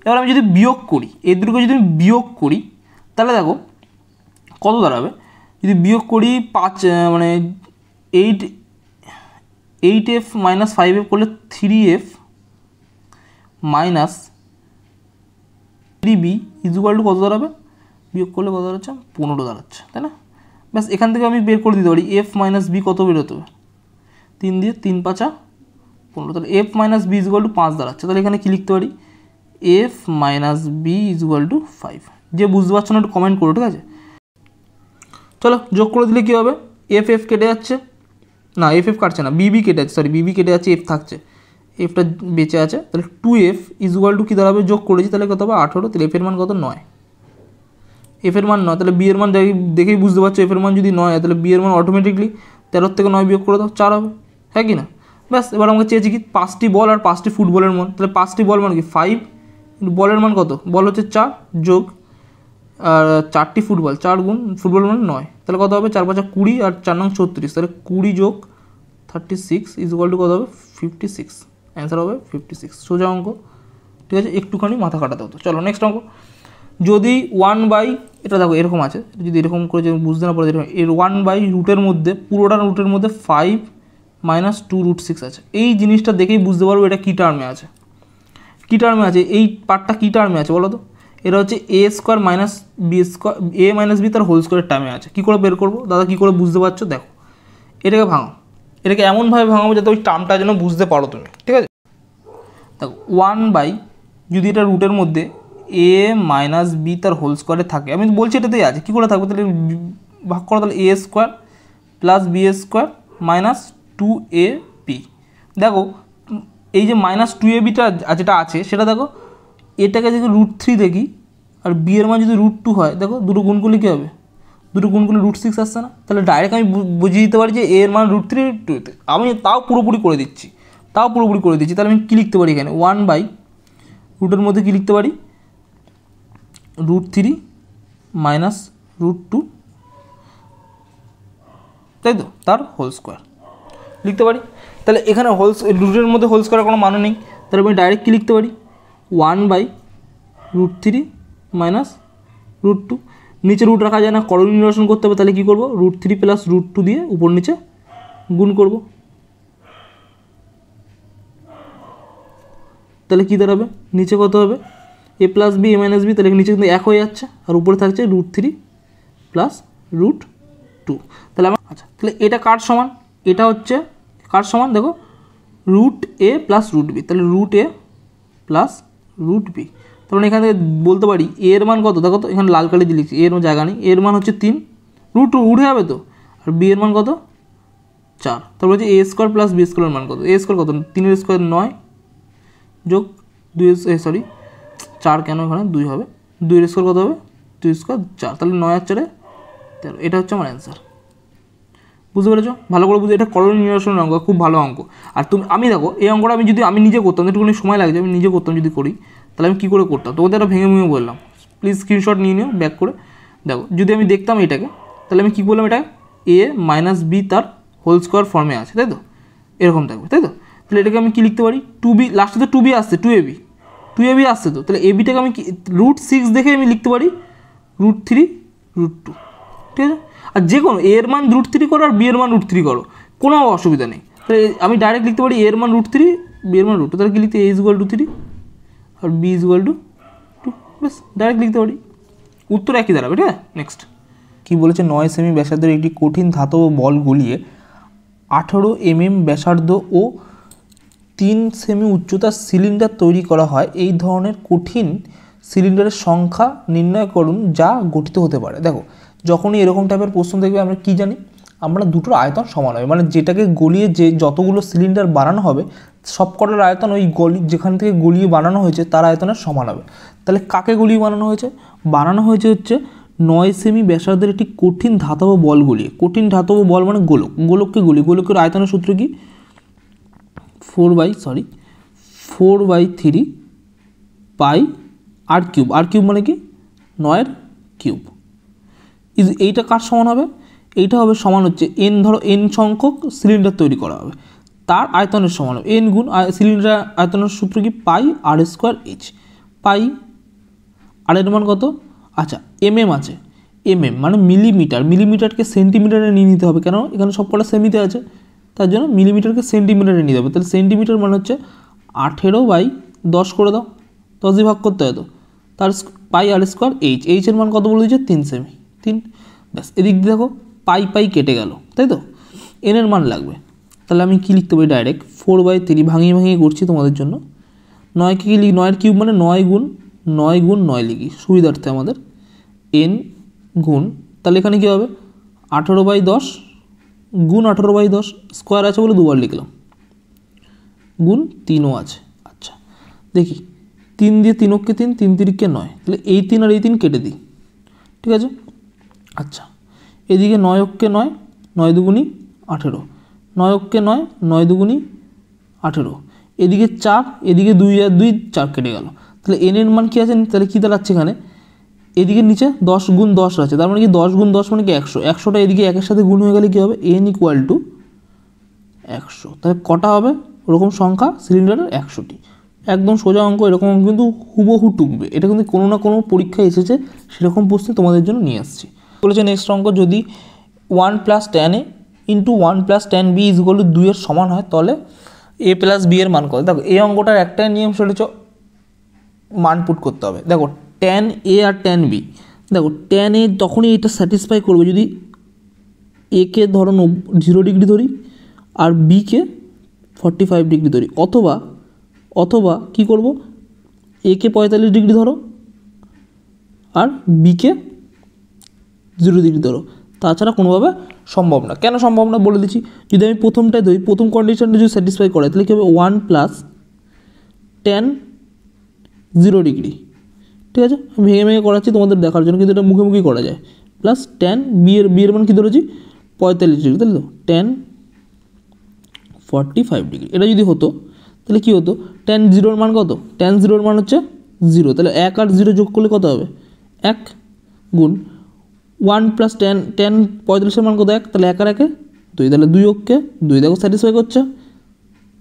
এবার আমি যদি বিয়োগ করি, এই দুটোকে যদি আমি বিয়োগ করি তাহলে দেখো কত দাঁড়াবে, যদি বিয়োগ করি 5 মানে 8f মাইনাস 5f করলে 3f minus 3b equal two কত দাঁড়াবে, বিয়োগ করলে কত দাঁড়াচ্ছে 15 দাঁড়াচ্ছে, তাই না? ব্যাস এখান থেকে আমি বের করে দিতে পারি f মাইনাস বি কত বেরোতে হবে, 3 দিয়ে 3 5 15, তাহলে f minus B equal to 5 দাঁড়াচ্ছে। তাহলে এখানে কি লিখতে পারি, f minus B equal to 5। যে বুঝতে পারছো না একটু কমেন্ট করো, ঠিক আছে? চলো যোগ করে দিলে কী হবে, এফ এফ কেটে যাচ্ছে, না এফ এফ কাটছে না, বিবি কেটে যাচ্ছে, সরি বিবি কেটে যাচ্ছে, এফ থাকছে, এফটা বেঁচে আছে। তাহলে 2f ইজুয়াল টু কী দাঁড়াবে, যোগ করেছি তাহলে কত হবে 18, তাহলে এফের মান কত 9, এফের মান 9, তাহলে বি এর মান দেখেই বুঝতে পারছো এফের মান যদি 9 হয় তাহলে বি এর মান অটোমেটিকলি 13 থেকে 9 বিয়োগ করে দাও 4 হবে, হ্যাঁ কি না? ব্যাস এবার আমাকে চেয়েছি কি 5টি বল আর 5টি ফুটবলের মান, তাহলে 5টি বল মান কি 5, বলের মান কত, বল হচ্ছে 4 যোগ আর 4টি ফুটবল, 4 গুণ ফুটবল মানে 9, তাহলে কত হবে 4 5 20 আর 4 9 36, তাহলে 20 যোগ 36 ইজুয়াল টু কত হবে 56, অ্যান্সার হবে 56, সোজা অঙ্ক, ঠিক আছে? একটুখানি মাথা কাটাতে হতো। চলো নেক্সট অঙ্ক, যদি 1 বাই, এটা দেখো এরকম আছে, যদি এরকম করে যদি বুঝতে না পারে এর 1 বাই রুটের মধ্যে পুরোটা রুটের মধ্যে 5 মাইনাস 2√6 আছে, এই জিনিসটা দেখেই বুঝতে পারবো এটা কী টার্মে আছে, কী টার্মে আছে, এই পার্টটা কী টার্মে আছে বলো তো? এটা হচ্ছে এ স্কোয়ার মাইনাস বি স্কোয়ার, এ মাইনাস বি তার হোল স্কোয়ারের টার্মে আছে। কী করে বের করবো দাদা, কী করে বুঝতে পারছো? দেখো এটাকে ভাঙো, এটাকে এমনভাবে ভাঙাবো যাতে ওই টার্মটা যেন বুঝতে পারো তুমি, ঠিক আছে? দেখো 1 বাই যদি এটা রুটের মধ্যে এ মাইনাস বি তার হোল স্কোয়ারে থাকে, আমি বলছি এটাতেই আছে, কী করে থাকবে তাহলে ভাগ করো, তাহলে A square plus B square minus 2ab। দেখো এই যে মাইনাস 2abটা যেটা আছে সেটা দেখো, এটাকে যদি √3 দেখি আর বি এর মান যদি √2 হয়, দেখো দুটো গুণ করলে কী হবে, দুটো গুণ করলে √6 আসছে না? তাহলে ডাইরেক্ট আমি বুঝিয়ে দিতে পারি যে এর মান √3 2তে, আমি তাও পুরোপুরি করে দিচ্ছি, তাহলে আমি কী লিখতে পারি এখানে 1 বাই রুটের মধ্যে কী লিখতে পারি, √3 মাইনাস √2, তাই তো, তার হোল স্কোয়ার লিখতে পারি। তাহলে এখানে রুটের মধ্যে হোল স্কোয়ারের কোনো মানে নেই, তাহলে আমি ডাইরেক্ট কী লিখতে পারি 1 বাই √3 মাইনাস √2, নিচে রুট রাখা যায় না, করণীয় নিরসন করতে হবে, তাহলে কী করবো √3 প্লাস √2 দিয়ে উপর নিচে গুণ করব, তাহলে কী দাঁড়াবে নিচে কত হবে এ plus B A minus B, তাহলে নিচে কিন্তু 1 হয়ে যাচ্ছে আর উপরে থাকছে √3 প্লাস √2, তাহলে আমার আচ্ছা, তাহলে এটা কার সমান, এটা হচ্ছে কার সমান দেখো √a প্লাস √b, তাহলে √a প্লাস √b, তার মানে এখান থেকে বলতে পারি এ এর মান কত, দেখো তো এখানে লাল কালি দিয়ে লিখছি, এর জায়গা নেই, এর মান হচ্ছে 3, √2 উঠে যাবে তো, আর বি এর মান কত 4, তারপর হচ্ছে এ স্কোয়ার প্লাস বি স্কোয়ারের মান কত, এ স্কোয়ার কত 3 স্কোয়ার 9 যোগ 2 সরি 4 কেন এখানে 2 হবে, 2 স্কোয়ার কত হবে 2 স্কোয়ার 4, তাহলে 9 আর 4 13, এটা হচ্ছে আমার অ্যান্সার। বুঝতে পেরেছো? ভালো করে বুঝে, এটা করণীয় নিরসনের অঙ্ক, খুব ভালো অঙ্ক। আর আমি দেখো এই অঙ্কটা আমি যদি আমি নিজে করতাম, একটুখানি সময় লাগছে, আমি নিজে করতাম যদি করি, তাহলে আমি কী করে করতাম তোমাদের এটা ভেঙে ভেঙে বললাম, প্লিজ স্ক্রিনশট নিয়ে নিও ব্যাক করে দেখো। যদি আমি দেখতাম এটাকে, তাহলে আমি কী বললাম, এটা এ মাইনাস বি তার হোল স্কোয়ার ফর্মে আছে, তাই তো, এরকম থাকবে, তাই তো? তাহলে এটাকে আমি কী লিখতে পারি 2b, লাস্টে তো 2b আসছে, 2ab আসছে তো, তাহলে এবিটাকে আমি √6 দেখে আমি লিখতে পারি √3 √2, ঠিক আছে? আর যে কোনো এর মান √3 করো আর বি এর মান √3 করো, কোনো অসুবিধা নেই, তাহলে আমি ডাইরেক্ট লিখতে পারি এর মান √3 বি এর মান √2, তাহলে কি লিখতে a = 3 আর b = 2, ব্যাস ডাইরেক্ট লিখতে পারি, উত্তর একই দাঁড়াবে, ঠিক আছে? নেক্সট কী বলেছে, 9 সেমি ব্যাসার্ধের একটি কঠিন ধাতব বল গলিয়ে 18 mm ব্যাসার্ধ ও 3 সেমি উচ্চতার সিলিন্ডার তৈরি করা হয়, এই ধরনের কঠিন সিলিন্ডারের সংখ্যা নির্ণয় করুন যা গঠিত হতে পারে। দেখো যখনই এরকম টাইপের প্রশ্ন দেখবে আমরা কী জানি, আমরা দুটোর আয়তন সমান হবে, মানে যেটাকে গলিয়ে যে যতগুলো সিলিন্ডার বানানো হবে সবকটার আয়তন ওই যেখান থেকে গলিয়ে বানানো হয়েছে তার আয়তনের সমান হবে। তাহলে কাকে গলিয়ে বানানো হয়েছে, হচ্ছে 9 সেমি ব্যাসার্ধের একটি কঠিন ধাতব বল গলিয়ে, কঠিন ধাতব বল মানে গোলককে গলিয়ে, গোলকের আয়তনের সূত্র কি 4/3 পাই আর কিউব মানে কি 9 কিউব, এইটা কার সমান হবে, এইটা হবে সমান হচ্ছে n, ধরো n সংখ্যক সিলিন্ডার তৈরি করা হবে তার আয়তনের সমান হবে n গুণ সিলিন্ডার আয়তনের সূত্র কি পাই r² h, পাই আর এর মান কত, আচ্ছা এমএম আছে, এমএম মানে মিলিমিটার, মিলিমিটারকে সেন্টিমিটারে নিয়ে নিতে হবে, কেন এখানে সব কটা সেমিতে আছে, তার জন্য মিলিমিটারকে সেন্টিমিটারে নিতে হবে। তাহলে সেন্টিমিটার মানে হচ্ছে 18/10 করে দাও, 10 দিয়ে ভাগ করতে হয় তো, তার পাই আর স্কোয়ার এইচ, এইচের মান কত বলে দিচ্ছে 3 সেমি, 3, ব্যাস। এদিক দিয়ে দেখো পাই পাই কেটে গেল, তাই তো, এনের মান লাগবে। তাহলে আমি কী লিখতে পারি ডাইরেক্ট 4/3, ভাঙিয়ে ভাঙিয়ে করছি তোমাদের জন্য। 9কে কি লিখি, 9 কিউব মানে 9 গুণ 9 লিখি সুবিধার্থে আমাদের, এন গুণ, তাহলে এখানে কী হবে 18/10 গুণ 18/10, স্কোয়ার আছে বলে দুবার লিখলাম, গুণ 3ও আছে। আচ্ছা দেখি 3 দিয়ে 3 অক্ষে 3, 3 তিরিকে 9, তাহলে এই 3 আর এই 3 কেটে দিই, ঠিক আছে। আচ্ছা এদিকে 9 অক্ষে 9, 9 দুগুণি 18, 9 অক্ষে 9, 9 দুগুণি 18, এদিকে 4, এদিকে 2 আর 2 4 কেটে গেল। তাহলে এন এর মান কী আছে, তাহলে কী দাঁড়াচ্ছে এখানে, এদিকে নিচে 10 গুণ 10 আছে, তার মানে কি 10 গুণ 10 মানে কি 100, 100টা এদিকে একের সাথে গুণ হয়ে গেলে কী হবে, এন ইকুয়াল টু 100। তাহলে কটা হবে ওরকম সংখ্যা সিলিন্ডারের, 100টি। একদম সোজা অঙ্ক, এরকম অঙ্ক কিন্তু হুবহু টুকবে, এটা কিন্তু কোনো না কোনো পরীক্ষায় এসেছে, সেরকম প্রশ্ন তোমাদের জন্য নিয়ে আসছি। বলেছে নেক্সট অঙ্ক, যদি 1 + tan a into 1 + tan b = 2 এর সমান হয়, তাহলে a + b এর মান কত। দেখো এই অঙ্কটার একটাই নিয়ম, সেটা হচ্ছে মান পুট করতে হবে। দেখো tan a R tan b, দেখো tan a তখনই এটা স্যাটিসফাই করবে যদি a কে ধরো 0 ডিগ্রি ধরি আর b কে 45 ডিগ্রি ধরি, অথবা কি করব, a কে 45 ডিগ্রি ধরো আর b কে 0 ডিগ্রি ধরো, তাছাড়া কোনোভাবে সম্ভব না। কেন সম্ভব না বলে দিচ্ছি, যদি আমি প্রথমটাই ধরি, প্রথম কন্ডিশনটা যদি স্যাটিসফাই করে, তাহলে কী হবে 1 + tan 0 ডিগ্রি, ঠিক আছে। আমি ভেঙে ভেঙে করাচ্ছি তোমাদের দেখার জন্য, কিন্তু এটা মুখে মুখেই করা যায়, প্লাস tan b এর মান কী ধরেছি 45 ডিগ্রি, তাই তো, tan 45 ডিগ্রি। এটা যদি হতো তাহলে কী হতো, tan 0 এর মান কত, tan 0 এর মান হচ্ছে 0, তাহলে 1 আর 0 যোগ করলে কত হবে 1, গুণ 1 + tan 45 এর মান কত 1, তাহলে 1 আর 1 2, তাহলে 2 অক্ষে 2, দেখো স্যাটিসফাই করছে,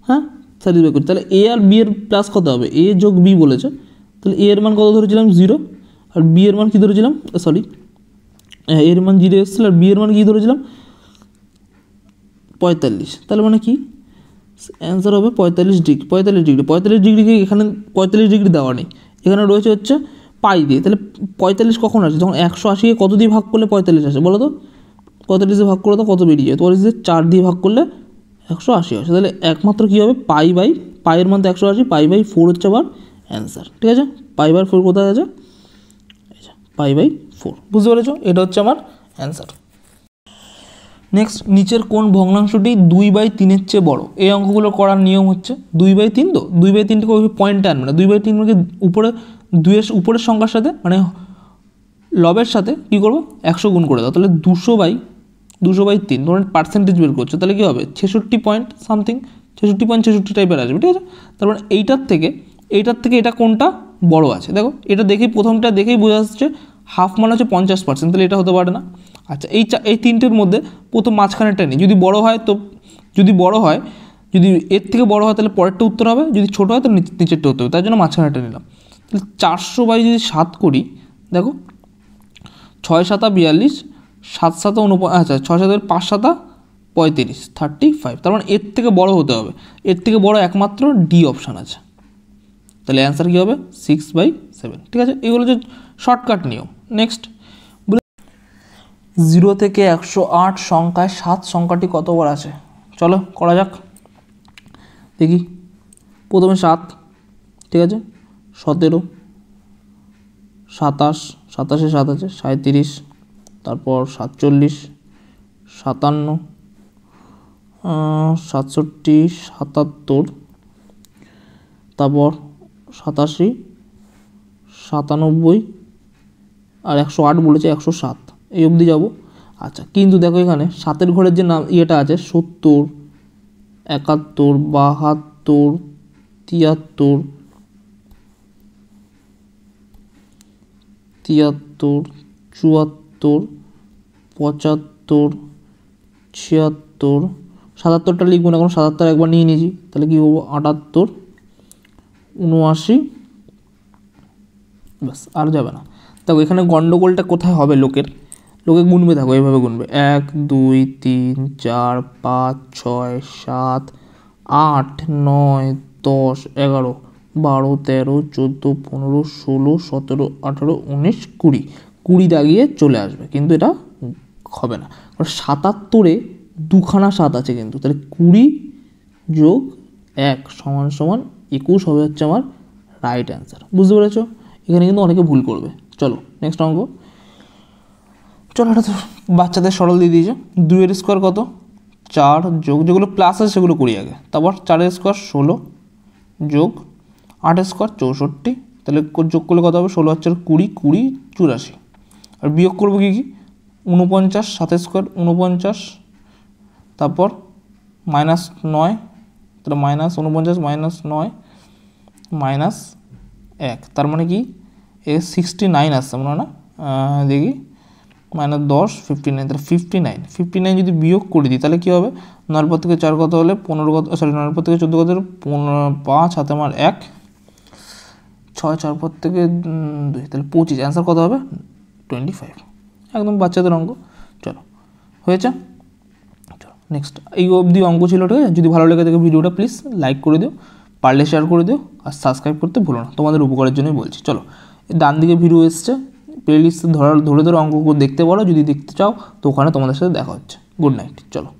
হ্যাঁ স্যাটিসফাই করছে। তাহলে a আর b এর প্লাস কত হবে, a যোগ b বলেছে, তাহলে a এর মান কত ধরেছিলাম 0, আর b এর মান কী ধরেছিলাম, সরি a এর মান 0 এসেছিল, আর b এর মান কী ধরেছিলাম 45, তাহলে মানে কি অ্যান্সার হবে 45 ডিগ্রি। 45 ডিগ্রিকে এখানে 45 ডিগ্রি দেওয়া নেই, এখানে রয়েছে হচ্ছে পাই দিয়ে, তাহলে 45 কখন আসে, যখন 180কে কত দিয়ে ভাগ করলে 45 আসে বলো তো, 45 দিয়ে ভাগ করে তো কত বেরিয়ে যায়, 45 4 দিয়ে ভাগ করলে 180 আসে, তাহলে একমাত্র কী হবে পাইয়ের মান তো 180, π/4 হচ্ছে আবার অ্যান্সার, ঠিক আছে। π/4 কোথায় আছে, π/4, বুঝতে পেরেছো, এটা হচ্ছে আমার অ্যান্সার। নেক্সট, নিচের কোন ভগ্নাংশটি 2/3 চেয়ে বড়। এই অঙ্কগুলো করার নিয়ম হচ্ছে 2/3, তো 2/3কে ওই পয়েন্টে আনবে না, 2/3 মানে উপরে 2 উপরের সংখ্যার সাথে মানে লবের সাথে কী করবো 100 গুণ করে দাও, তাহলে 200/3 তোমার পার্সেন্টেজ বের করছো, তাহলে কী হবে 66 পয়েন্ট সামথিং, 66.66 টাইপের আসবে, ঠিক আছে। তার মানে এইটার থেকে এটা কোনটা বড় আছে, দেখো এটা দেখেই প্রথমটা দেখেই বোঝা যাচ্ছে হাফ মানে হচ্ছে 50%, তাহলে এটা হতে পারে না। আচ্ছা এই তিনটের মধ্যে প্রথম মাঝখানেরটা নেই, যদি বড় হয় যদি এর থেকে বড় হয় তাহলে পরেরটা উত্তর হবে, যদি ছোটো হয় তাহলে নিচেরটা উত্তর হবে, তার জন্য মাঝখানেরটা নিলাম। তাহলে 400/7 করি, দেখো 6 × 7 = 42, 7 × 7 = 49, আচ্ছা 6 × 7 = 5 × 7 = 35, 35, তার মানে এর থেকে বড় হতে হবে, এর থেকে বড় একমাত্র ডি অপশান আছে, তাহলে অ্যান্সার কী হবে 6/7, ঠিক আছে। এগুলো হচ্ছে শর্টকাট নিয়ম। নেক্সট, 0 থেকে 108 সংখ্যায় 7 সংখ্যাটি কতবার আছে, চলো করা যাক, দেখি। প্রথমে 7, ঠিক আছে, 17, 27, 27-এ 7 আছে 37, তারপর 47, 57, 67, 77, তারপর 87, 97 আর 108 বলেছে, 107 এই অবধি যাব। আচ্ছা কিন্তু দেখো এখানে 7-এর ঘরের যে নাম ইয়েটা আছে 70, 71, 72, 73, 74, 74, 75, 76, 77টা লিখবো না, কারণ 77 একবার নিয়ে নিয়েছি, তাহলে কী করবো 78, 79, ব্যাস আর যাবে না। দেখো এখানে গন্ডগোলটা কোথায় হবে, লোকে গুনবে, থাকো এইভাবে গুনবে 1 2 3 4 5 6 7 8 9 10 11 12 13 14 15 16 17 18 19 20 20 দাগিয়ে চলে আসবে, কিন্তু এটা হবে না, কারণ 77-এ দুখানা 7 আছে কিন্তু, তাহলে 20 যোগ 1 সমান সমান 21 হবে হচ্ছে আমার রাইট অ্যান্সার। বুঝতে পেরেছো? এখানে কিন্তু অনেকে ভুল করবে। চলো নেক্সট অঙ্ক। চলো এটা তো বাচ্চাদের সরল দিয়ে দিয়েছে। 2 এর স্কোয়ার কত? 4 যোগ, যেগুলো প্লাস আছে সেগুলো করি আগে, তারপর 4 এর স্কোয়ার 16 যোগ 8 এর স্কোয়ার 64, তাহলে যোগ করলে কত হবে? 16 আর 20, 20 84। আর বিয়োগ করবো কি কি? 49, 7 এর স্কোয়ার 49, তারপর -9, তাহলে -49 -9 -1, তার মানে কি এ 69 আসছে মনে হয় না, দেখি -10 59, তাহলে 59 যদি বিয়োগ করে দিই তাহলে কী হবে? 9 পর থেকে 4 কত হলে 15 কত, সরি 9 পর থেকে 14 কত হলে 5 হাতে আমার 1 6 4 পর থেকে 2, তাহলে 25, অ্যান্সার কত হবে? 25। একদম বাচ্চাদের অঙ্ক। চলো হয়েছে। চলো নেক্সট, এই অবধি অঙ্ক ছিল, ঠিক আছে? যদি ভালো লেগে থাকে ভিডিওটা প্লিজ লাইক করে দিও, পারলে শেয়ার করে দিও, আর সাবস্ক্রাইব করতে ভুলো না, তোমাদের উপকারের জন্যই বলছি। চলো ডান দিকে ভিডিও এসছে, প্লেলিস্ট ধরে অঙ্কগুলো দেখতে পারো, যদি দেখতে চাও তো ওখানে তোমাদের সাথে দেখা হচ্ছে। Good night. চলো।